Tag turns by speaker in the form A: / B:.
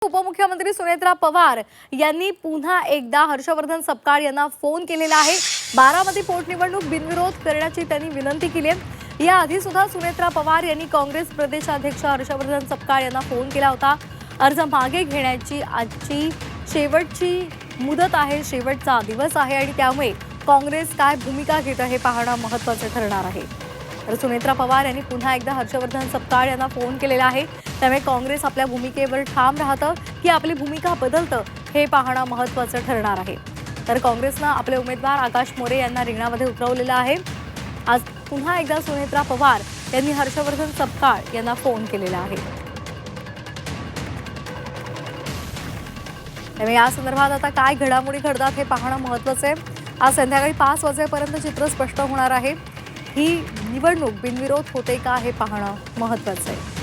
A: उपमुख्यमंत्री सुनेत्रा पवार यांनी पुन्हा एकदा हर्षवर्धन सपकाळ यांना फोन केलेला आहे। बारामती पोटनिवडणूक बिनविरोध करण्याची त्यांनी विनंती केली आहे। याआधी सुद्धा सुनेत्रा पवार यांनी काँग्रेस प्रदेशाध्यक्ष हर्षवर्धन सपकाळ यांना फोन केला होता। अर्ज मागे घेण्याची आजची शेवटची मुदत आहे, शेवटचा दिवस आहे आणि त्यामुळे काँग्रेस काय भूमिका घेते हे पाहणं महत्त्वाचे ठरणार आहे। तर सुनेत्रा पवार यांनी पुन्हा एकदा हर्षवर्धन सपकाळ यांना फोन केलेला आहे। त्यामुळे काँग्रेस आपल्या भूमिकेवर ठाम राहतं की आपली भूमिका बदलतं हे पाहणं महत्त्वाचं ठरणार आहे। तर काँग्रेसनं आपले उमेदवार आकाश मोरे यांना रिंगणामध्ये उतरवलेलं आहे। आज पुन्हा एकदा सुनेत्रा पवार यांनी हर्षवर्धन सपकाळ यांना फोन केलेला आहे। त्यामुळे या संदर्भात आता काय घडामोडी घडतात हे पाहणं महत्त्वाचं आहे। आज संध्याकाळी 5 वाजेपर्यंत चित्र स्पष्ट होणार आहे। ही निवडणूक बिनविरोध होते का हे पाहणं महत्त्वाचं आहे।